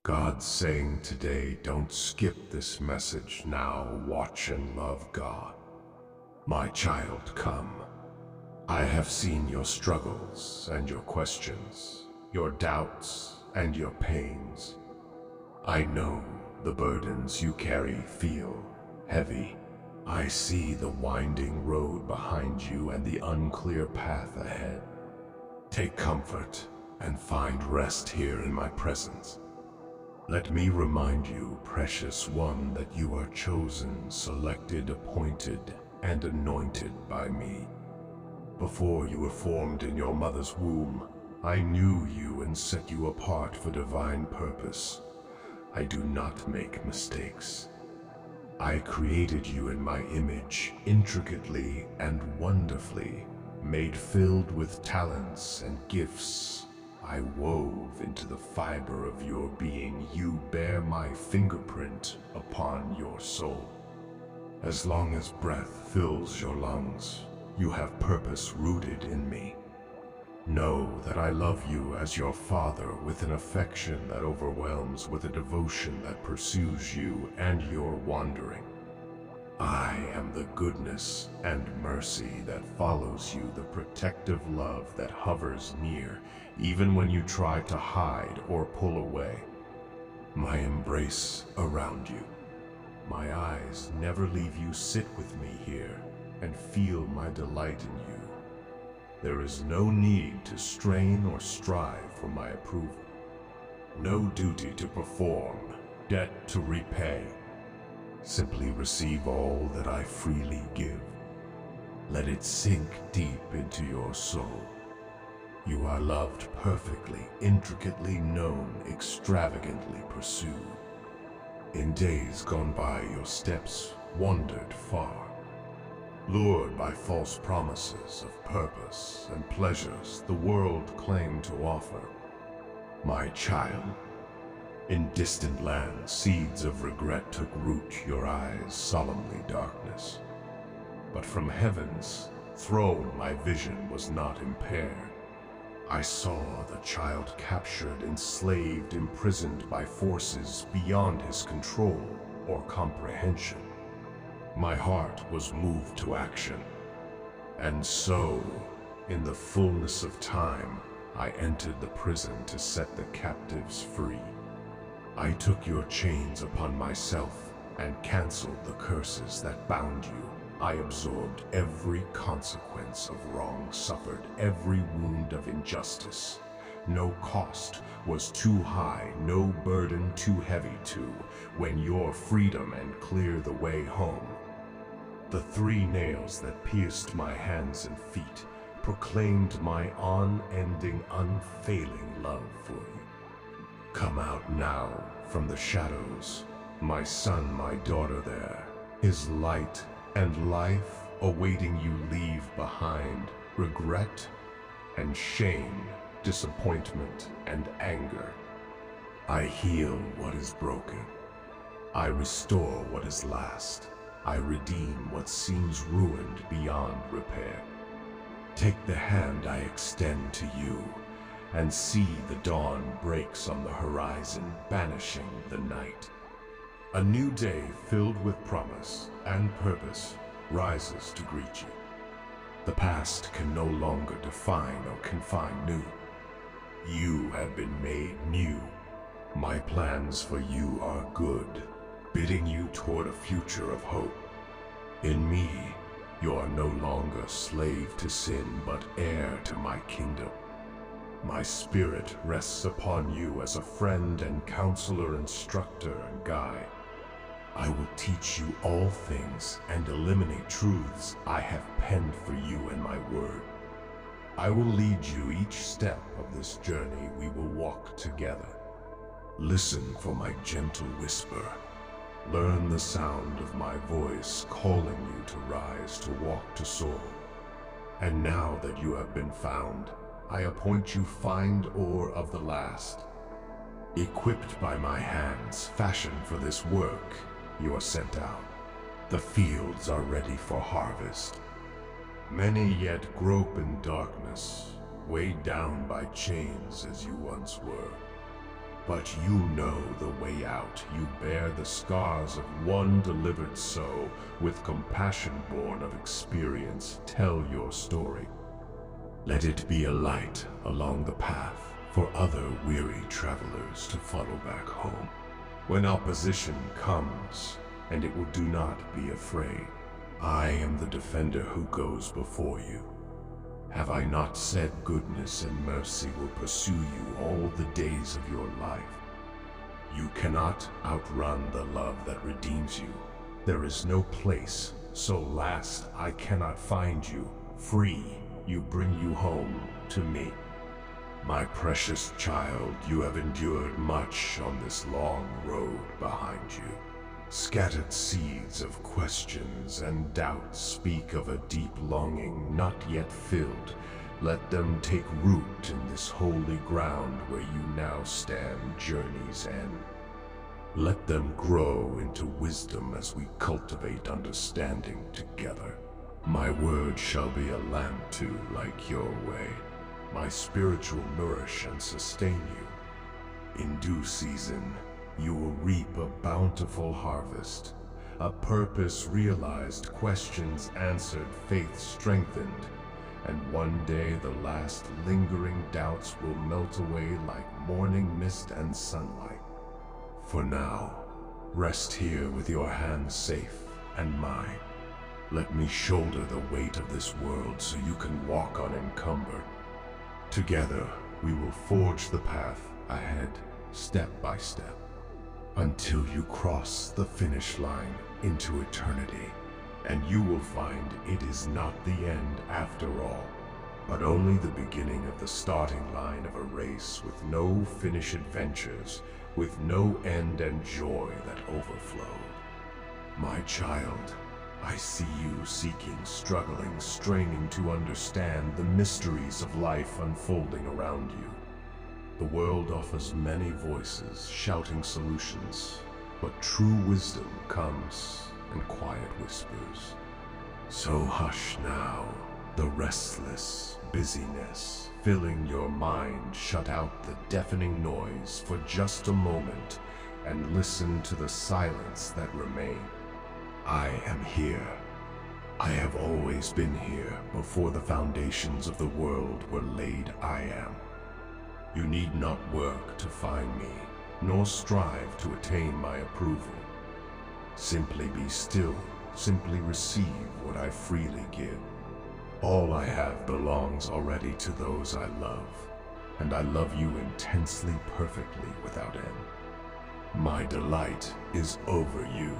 God's saying today, don't skip this message now. Watch and love God. My child, come. I have seen your struggles and your questions, your doubts and your pains. I know the burdens you carry feel heavy. I see the winding road behind you and the unclear path ahead. Take comfort and find rest here in my presence. Let me remind you, precious one, that you are chosen, selected, appointed, and anointed by me. Before you were formed in your mother's womb, I knew you and set you apart for divine purpose. I do not make mistakes. I created you in my image, intricately and wonderfully, made filled with talents and gifts. I wove into the fiber of your being. You bear my fingerprint upon your soul. As long as breath fills your lungs, you have purpose rooted in me. Know that I love you as your father, with an affection that overwhelms, with a devotion that pursues you and your wandering. I am the goodness and mercy that follows you, the protective love that hovers near, even when you try to hide or pull away. My embrace around you. My eyes never leave you. Sit with me here and feel my delight in you. There is no need to strain or strive for my approval. No duty to perform, debt to repay. Simply receive all that I freely give. Let it sink deep into your soul. You are loved perfectly, intricately known, extravagantly pursued. In days gone by, your steps wandered far, lured by false promises of purpose and pleasures the world claimed to offer. My child, in distant lands, seeds of regret took root, your eyes solemnly darkness. But from heaven's throne my vision was not impaired. I saw the child captured, enslaved, imprisoned by forces beyond his control or comprehension. My heart was moved to action. And so, in the fullness of time, I entered the prison to set the captives free. I took your chains upon myself and canceled the curses that bound you. I absorbed every consequence of wrong suffered, every wound of injustice. No cost was too high, no burden too heavy to win your freedom and clear the way home. The 3 nails that pierced my hands and feet proclaimed my unending, unfailing love for you. Come out now from the shadows, my son, my daughter there. His light and life awaiting you leave behind regret and shame, disappointment and anger. I heal what is broken. I restore what is last. I redeem what seems ruined beyond repair. Take the hand I extend to you, and see the dawn breaks on the horizon, banishing the night. A new day filled with promise and purpose rises to greet you. The past can no longer define or confine new. You have been made new. My plans for you are good, bidding you toward a future of hope. In me, you are no longer slave to sin, but heir to my kingdom. My spirit rests upon you as a friend and counselor, instructor and guide. I will teach you all things and eliminate truths I have penned for you in my word. I will lead you each step of this journey we will walk together. Listen for my gentle whisper. Learn the sound of my voice calling you to rise, to walk, to soar. And now that you have been found, I appoint you find-or of the last. Equipped by my hands, fashioned for this work, you are sent out. The fields are ready for harvest. Many yet grope in darkness, weighed down by chains as you once were. But you know the way out. You bear the scars of one delivered soul. With compassion born of experience, tell your story. Let it be a light along the path for other weary travelers to follow back home. When opposition comes, and it will do not be afraid, I am the defender who goes before you. Have I not said goodness and mercy will pursue you all the days of your life? You cannot outrun the love that redeems you. There is no place so last I cannot find you. Free, you bring you home to me. My precious child, you have endured much on this long road behind you. Scattered seeds of questions and doubts speak of a deep longing not yet filled. Let them take root in this holy ground where you now stand, journey's end. Let them grow into wisdom as we cultivate understanding together. My word shall be a lamp too, like your way. My spiritual nourish and sustain you. In due season, you will reap a bountiful harvest, a purpose realized, questions answered, faith strengthened, and one day the last lingering doubts will melt away like morning mist and sunlight. For now, rest here with your hands safe and mine. Let me shoulder the weight of this world so you can walk unencumbered. Together, we will forge the path ahead, step by step, until you cross the finish line into eternity, and you will find it is not the end after all, but only the beginning of the starting line of a race with no finish adventures, with no end and joy that overflowed. My child, I see you seeking, struggling, straining to understand the mysteries of life unfolding around you. The world offers many voices, shouting solutions, but true wisdom comes in quiet whispers. So hush now, the restless busyness filling your mind. Shut out the deafening noise for just a moment and listen to the silence that remains. I am here. I have always been here. Before the foundations of the world were laid, I am. You need not work to find me, nor strive to attain my approval. Simply be still, simply receive what I freely give. All I have belongs already to those I love, and I love you intensely, perfectly, without end. My delight is over you.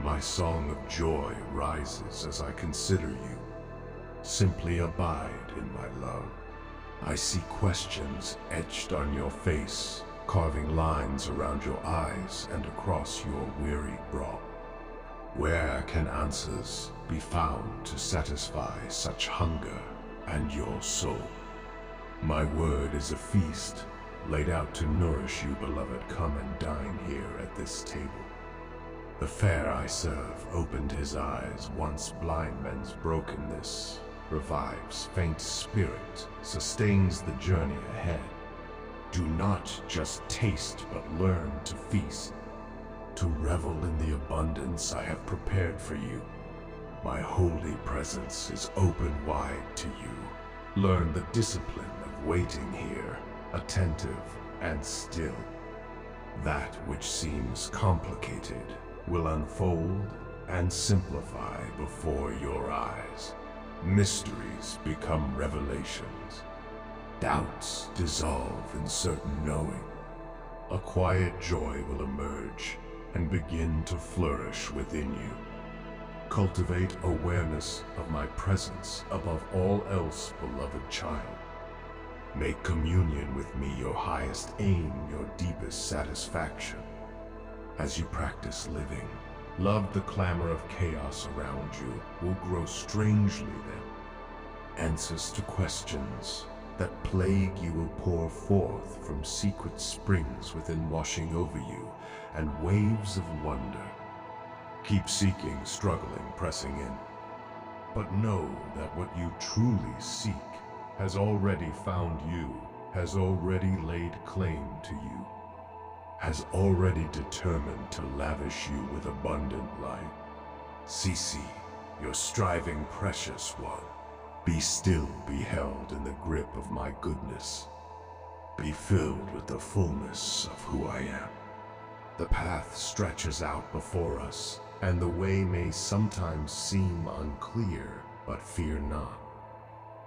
My song of joy rises as I consider you. Simply abide in my love. I see questions etched on your face, carving lines around your eyes and across your weary brow. Where can answers be found to satisfy such hunger and your soul? My word is a feast, laid out to nourish you, beloved. Come and dine here at this table. The fair I serve opened his eyes. Once blind men's brokenness revives faint spirit, sustains the journey ahead. Do not just taste, but learn to feast, to revel in the abundance I have prepared for you. My holy presence is open wide to you. Learn the discipline of waiting here, attentive and still. That which seems complicated will unfold and simplify before your eyes. Mysteries become revelations. Doubts dissolve in certain knowing. A quiet joy will emerge and begin to flourish within you. Cultivate awareness of my presence above all else, beloved child. Make communion with me your highest aim, your deepest satisfaction. As you practice living, love the clamor of chaos around you will grow strangely then. Answers to questions that plague you will pour forth from secret springs within, washing over you, and waves of wonder. Keep seeking, struggling, pressing in. But know that what you truly seek has already found you, has already laid claim to you. has already determined to lavish you with abundant light. Cease your striving, precious one. Be still, be held in the grip of my goodness. Be filled with the fullness of who I am. The path stretches out before us, and the way may sometimes seem unclear, but fear not.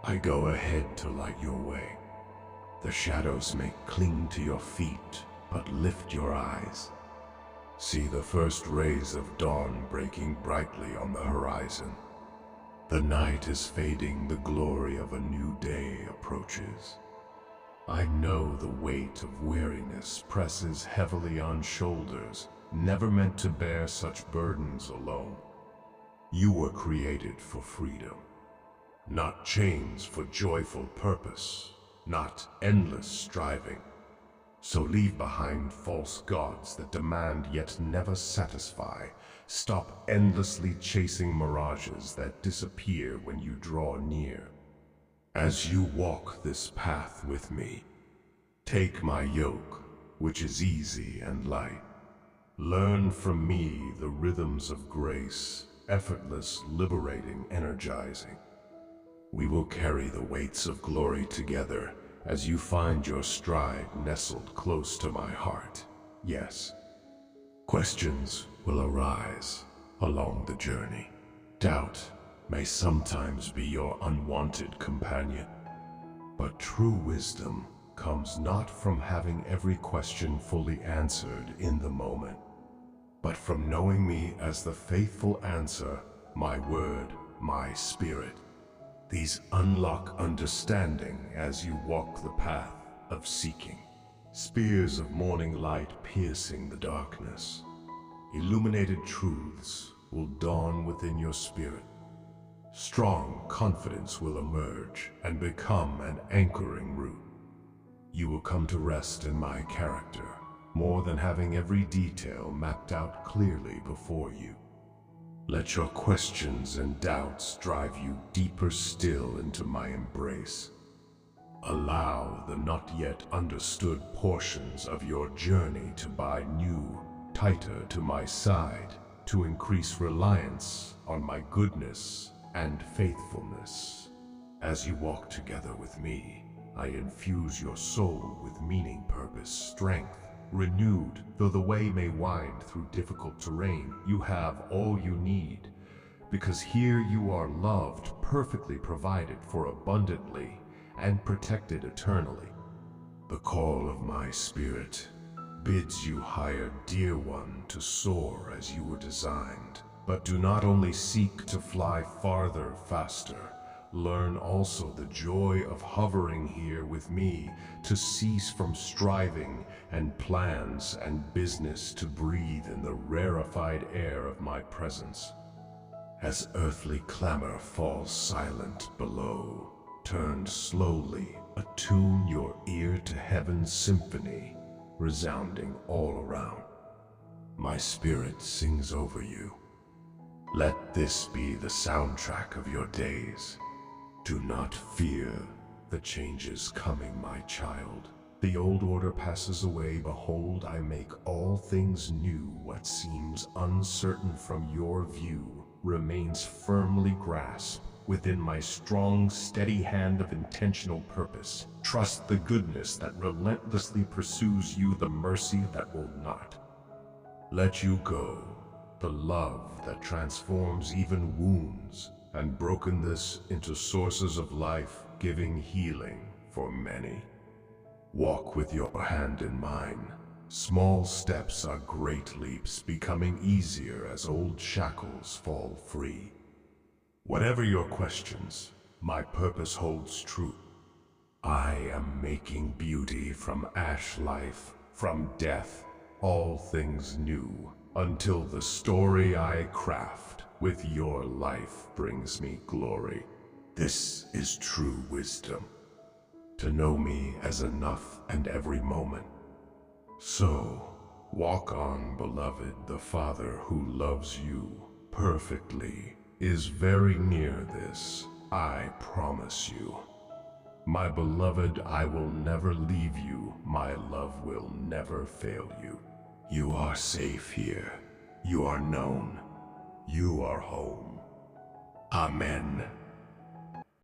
I go ahead to light your way. The shadows may cling to your feet, but lift your eyes. See the first rays of dawn breaking brightly on the horizon. The night is fading, the glory of a new day approaches. I know the weight of weariness presses heavily on shoulders, never meant to bear such burdens alone. You were created for freedom, not chains, for joyful purpose, not endless striving. So leave behind false gods that demand yet never satisfy. Stop endlessly chasing mirages that disappear when you draw near. As you walk this path with me, take my yoke, which is easy and light. Learn from me the rhythms of grace, effortless, liberating, energizing. We will carry the weights of glory together as you find your stride nestled close to my heart. Yes, questions will arise along the journey. Doubt may sometimes be your unwanted companion, but true wisdom comes not from having every question fully answered in the moment, but from knowing me as the faithful answer, my word, my spirit. These unlock understanding as you walk the path of seeking. Spears of morning light piercing the darkness. Illuminated truths will dawn within your spirit. Strong confidence will emerge and become an anchoring root. You will come to rest in my character, more than having every detail mapped out clearly before you. Let your questions and doubts drive you deeper still into my embrace. Allow the not yet understood portions of your journey to bind you tighter to my side, to increase reliance on my goodness and faithfulness. As you walk together with me, I infuse your soul with meaning, purpose, strength. Renewed, though the way may wind through difficult terrain, you have all you need, because here you are loved, perfectly provided for abundantly, and protected eternally. The call of my spirit bids you higher, dear one, to soar as you were designed. But do not only seek to fly farther, faster. Learn also the joy of hovering here with me, to cease from striving and plans and business, to breathe in the rarefied air of my presence. As earthly clamor falls silent below, turn slowly, attune your ear to heaven's symphony, resounding all around. My spirit sings over you. Let this be the soundtrack of your days. Do not fear the changes coming, my child. The old order passes away. Behold, I make all things new. What seems uncertain from your view remains firmly grasped within my strong, steady hand of intentional purpose. Trust the goodness that relentlessly pursues you, the mercy that will not let you go, the love that transforms even wounds, and brokenness into sources of life, giving healing for many. Walk with your hand in mine. Small steps are great leaps, becoming easier as old shackles fall free. Whatever your questions, my purpose holds true. I am making beauty from ash life, from death, all things new, until the story I craft with your life brings me glory. This is true wisdom, to know me as enough and every moment. So, walk on, beloved. The Father who loves you perfectly is very near this, I promise you. My beloved, I will never leave you. My love will never fail you. You are safe here. You are known. You are home. Amen.